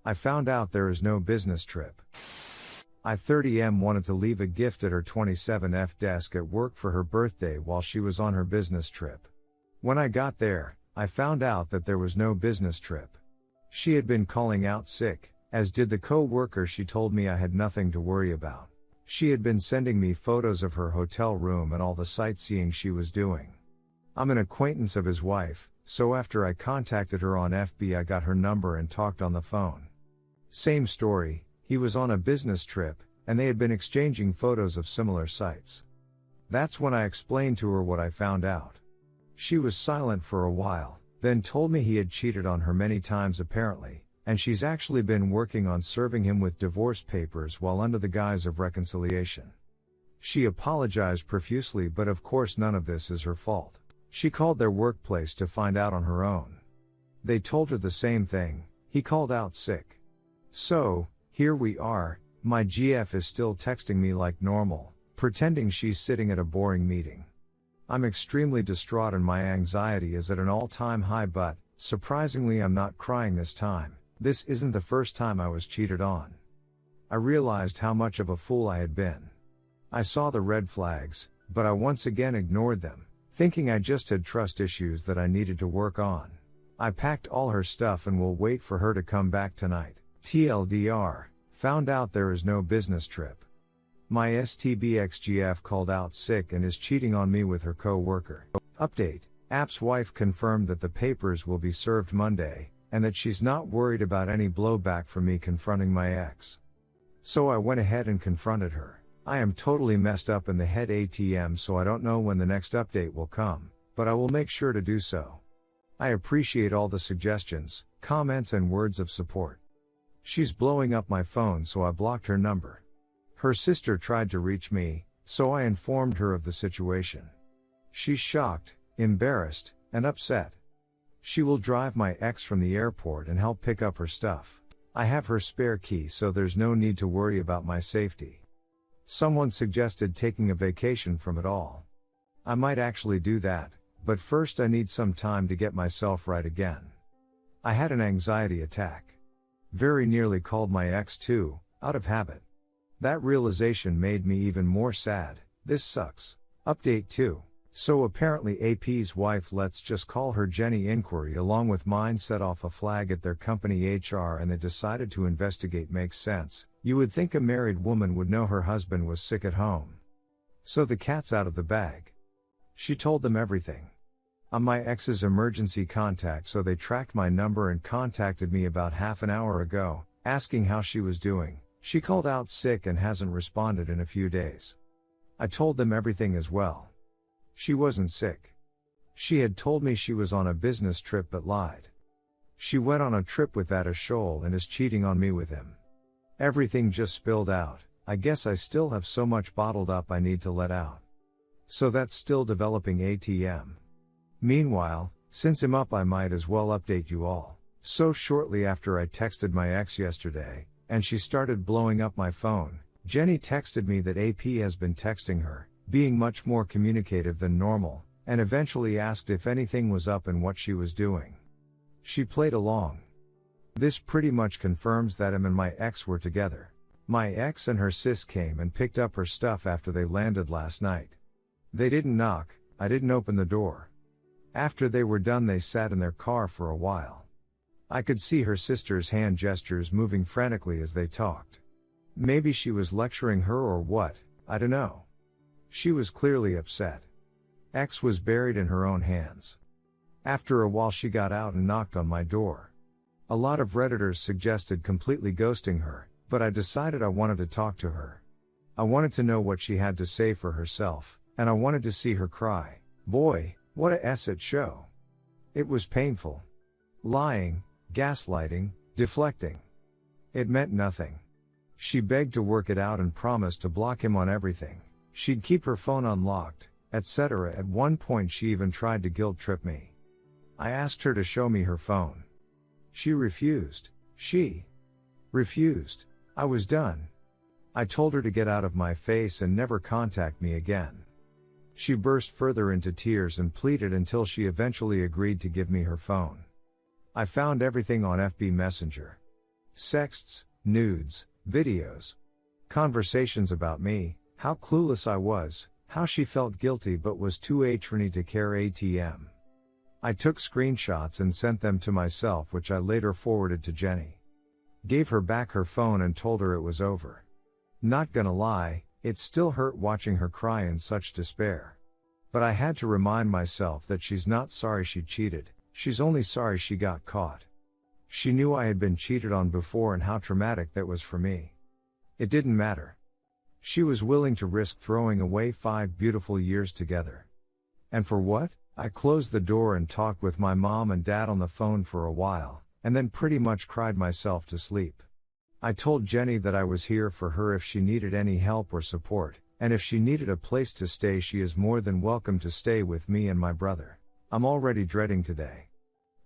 I found out there is no business trip. I 30M wanted to leave a gift at her 27F desk at work for her birthday while she was on her business trip. When I got there, I found out that there was no business trip. She had been calling out sick, as did the co-worker. She told me I had nothing to worry about. She had been sending me photos of her hotel room and all the sightseeing she was doing. I'm an acquaintance of his wife, so after I contacted her on FB, I got her number and talked on the phone. Same story, he was on a business trip, and they had been exchanging photos of similar sites. That's when I explained to her what I found out. She was silent for a while, then told me he had cheated on her many times apparently, and she's actually been working on serving him with divorce papers while under the guise of reconciliation. She apologized profusely, but of course none of this is her fault. She called their workplace to find out on her own. They told her the same thing, he called out sick. So, here we are, my GF is still texting me like normal, pretending she's sitting at a boring meeting. I'm extremely distraught and my anxiety is at an all-time high, but, surprisingly, I'm not crying this time. This isn't the first time I was cheated on. I realized how much of a fool I had been. I saw the red flags, but I once again ignored them, thinking I just had trust issues that I needed to work on. I packed all her stuff and will wait for her to come back tonight. TLDR, found out there is no business trip. My STBXGF called out sick and is cheating on me with her co-worker. Update, App's wife confirmed that the papers will be served Monday, and that she's not worried about any blowback from me confronting my ex. So I went ahead and confronted her. I am totally messed up in the head ATM, so I don't know when the next update will come, but I will make sure to do so. I appreciate all the suggestions, comments and words of support. She's blowing up my phone, so I blocked her number. Her sister tried to reach me, so I informed her of the situation. She's shocked, embarrassed, and upset. She will drive my ex from the airport and help pick up her stuff. I have her spare key, so there's no need to worry about my safety. Someone suggested taking a vacation from it all. I might actually do that, but first I need some time to get myself right again. I had an anxiety attack. Very nearly called my ex too, out of habit. That realization made me even more sad. This sucks. Update 2. So apparently AP's wife, let's just call her Jenny, inquiry along with mine set off a flag at their company HR and they decided to investigate. Makes sense. You would think a married woman would know her husband was sick at home. So the cat's out of the bag. She told them everything. I'm my ex's emergency contact, so they tracked my number and contacted me about half an hour ago, asking how she was doing. She called out sick and hasn't responded in a few days. I told them everything as well. She wasn't sick. She had told me she was on a business trip but lied. She went on a trip with that Ashol and is cheating on me with him. Everything just spilled out. I guess I still have so much bottled up I need to let out. So that's still developing ATM. Meanwhile, since I'm up, I might as well update you all. So shortly after I texted my ex yesterday, and she started blowing up my phone, Jenny texted me that AP has been texting her, being much more communicative than normal, and eventually asked if anything was up and what she was doing. She played along. This pretty much confirms that him and my ex were together. My ex and her sis came and picked up her stuff after they landed last night. They didn't knock, I didn't open the door. After they were done, they sat in their car for a while. I could see her sister's hand gestures moving frantically as they talked. Maybe she was lecturing her or what, I don't know. She was clearly upset. X was buried in her own hands. After a while she got out and knocked on my door. A lot of Redditors suggested completely ghosting her, but I decided I wanted to talk to her. I wanted to know what she had to say for herself, and I wanted to see her cry. Boy, what a asset show. It was painful. Lying, gaslighting, deflecting. It meant nothing. She begged to work it out and promised to block him on everything. She'd keep her phone unlocked, etc. At one point she even tried to guilt trip me. I asked her to show me her phone. She refused. She refused. I was done. I told her to get out of my face and never contact me again. She burst further into tears and pleaded until she eventually agreed to give me her phone. I found everything on FB Messenger. Sexts, nudes, videos. Conversations about me, how clueless I was, how she felt guilty but was too attorney to care ATM. I took screenshots and sent them to myself, which I later forwarded to Jenny. Gave her back her phone and told her it was over. Not gonna lie, it still hurt watching her cry in such despair. But I had to remind myself that she's not sorry she cheated, she's only sorry she got caught. She knew I had been cheated on before and how traumatic that was for me. It didn't matter. She was willing to risk throwing away 5 beautiful years together. And for what? I closed the door and talked with my mom and dad on the phone for a while, and then pretty much cried myself to sleep. I told Jenny that I was here for her if she needed any help or support, and if she needed a place to stay, she is more than welcome to stay with me and my brother. I'm already dreading today.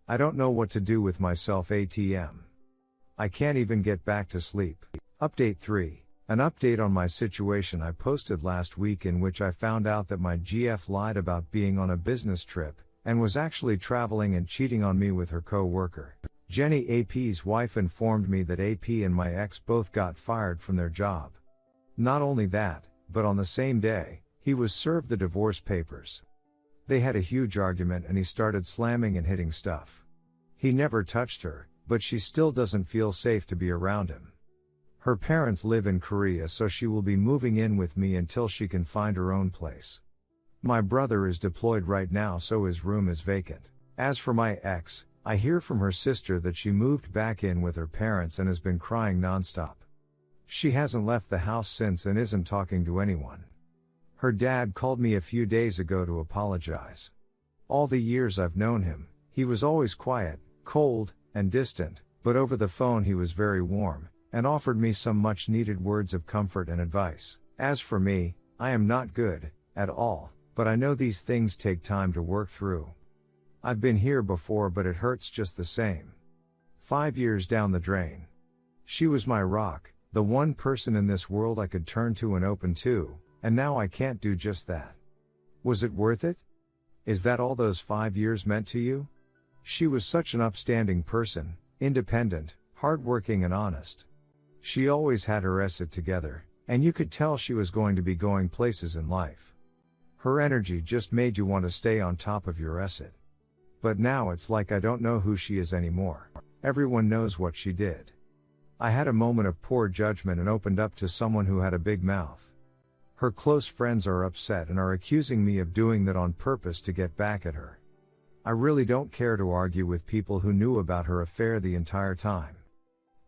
I don't know what to do with myself ATM. I can't even get back to sleep. Update 3. An update on my situation I posted last week, in which I found out that my GF lied about being on a business trip, and was actually traveling and cheating on me with her co-worker. Jenny, AP's wife, informed me that AP and my ex both got fired from their job. Not only that, but on the same day, he was served the divorce papers. They had a huge argument and he started slamming and hitting stuff. He never touched her, but she still doesn't feel safe to be around him. Her parents live in Korea, so she will be moving in with me until she can find her own place. My brother is deployed right now, so his room is vacant. As for my ex, I hear from her sister that she moved back in with her parents and has been crying nonstop. She hasn't left the house since and isn't talking to anyone. Her dad called me a few days ago to apologize. All the years I've known him, he was always quiet, cold, and distant, but over the phone he was very warm, and offered me some much needed words of comfort and advice. As for me, I am not good, at all, but I know these things take time to work through. I've been here before, but it hurts just the same. 5 years down the drain. She was my rock, the one person in this world I could turn to and open to, and now I can't do just that. Was it worth it? Is that all those 5 years meant to you? She was such an upstanding person, independent, hardworking and honest. She always had her shit together, and you could tell she was going to be going places in life. Her energy just made you want to stay on top of your shit. But now it's like I don't know who she is anymore. Everyone knows what she did. I had a moment of poor judgment and opened up to someone who had a big mouth. Her close friends are upset and are accusing me of doing that on purpose to get back at her. I really don't care to argue with people who knew about her affair the entire time.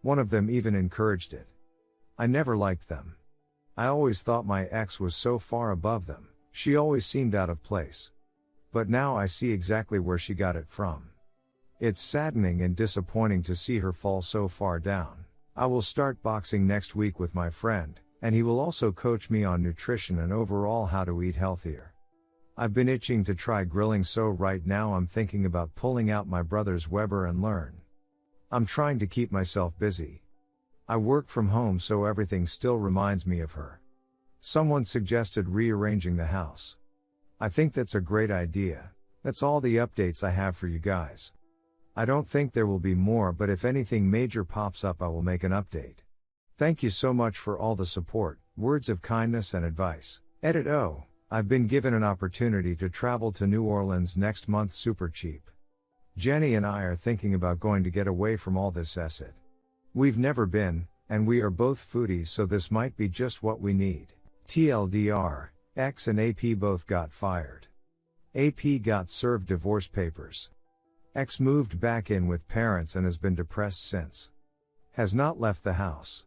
One of them even encouraged it. I never liked them. I always thought my ex was so far above them, she always seemed out of place. But now I see exactly where she got it from. It's saddening and disappointing to see her fall so far down. I will start boxing next week with my friend, and he will also coach me on nutrition and overall how to eat healthier. I've been itching to try grilling, so right now I'm thinking about pulling out my brother's Weber and learn. I'm trying to keep myself busy. I work from home, so everything still reminds me of her. Someone suggested rearranging the house. I think that's a great idea. That's all the updates I have for you guys. I don't think there will be more, but if anything major pops up I will make an update. Thank you so much for all the support, words of kindness and advice. Edit O. I've been given an opportunity to travel to New Orleans next month super cheap. Jenny and I are thinking about going to get away from all this shit. We've never been, and we are both foodies, so this might be just what we need. TLDR, X and AP both got fired. AP got served divorce papers. X moved back in with parents and has been depressed since. Has not left the house.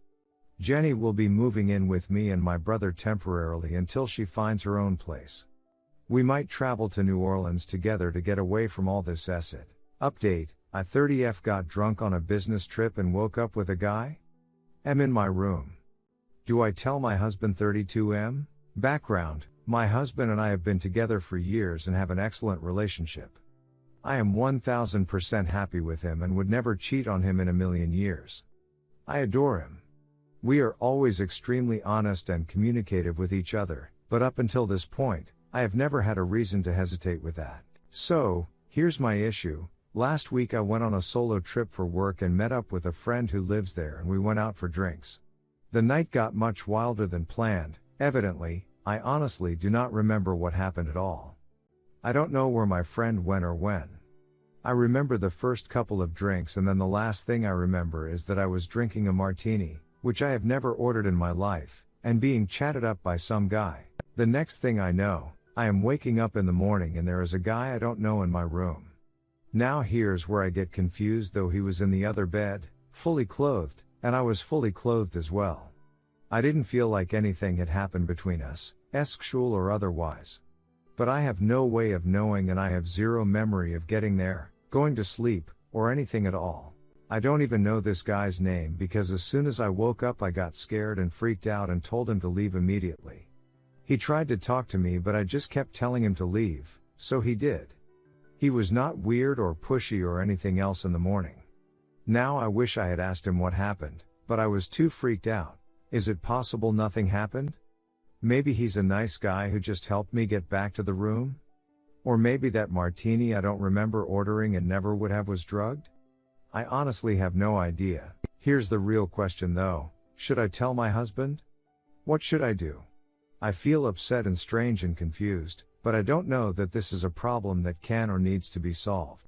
Jenny will be moving in with me and my brother temporarily until she finds her own place. We might travel to New Orleans together to get away from all this shit. Update, I 30F got drunk on a business trip and woke up with a guy? Am in my room. Do I tell my husband 32M? Background, my husband and I have been together for years and have an excellent relationship. I am 1000% happy with him and would never cheat on him in a million years. I adore him. We are always extremely honest and communicative with each other, but up until this point, I have never had a reason to hesitate with that. So, here's my issue. Last week I went on a solo trip for work and met up with a friend who lives there and we went out for drinks. The night got much wilder than planned, evidently. I honestly do not remember what happened at all. I don't know where my friend went or when. I remember the first couple of drinks and then the last thing I remember is that I was drinking a martini, which I have never ordered in my life, and being chatted up by some guy. The next thing I know, I am waking up in the morning and there is a guy I don't know in my room. Now here's where I get confused, though he was in the other bed, fully clothed, and I was fully clothed as well. I didn't feel like anything had happened between us, sexual or otherwise. But I have no way of knowing and I have zero memory of getting there, going to sleep, or anything at all. I don't even know this guy's name because as soon as I woke up I got scared and freaked out and told him to leave immediately. He tried to talk to me but I just kept telling him to leave, so he did. He was not weird or pushy or anything else in the morning. Now I wish I had asked him what happened, but I was too freaked out. Is it possible nothing happened? Maybe he's a nice guy who just helped me get back to the room? Or maybe that martini I don't remember ordering and never would have was drugged? I honestly have no idea. Here's the real question though, should I tell my husband? What should I do? I feel upset and strange and confused, but I don't know that this is a problem that can or needs to be solved.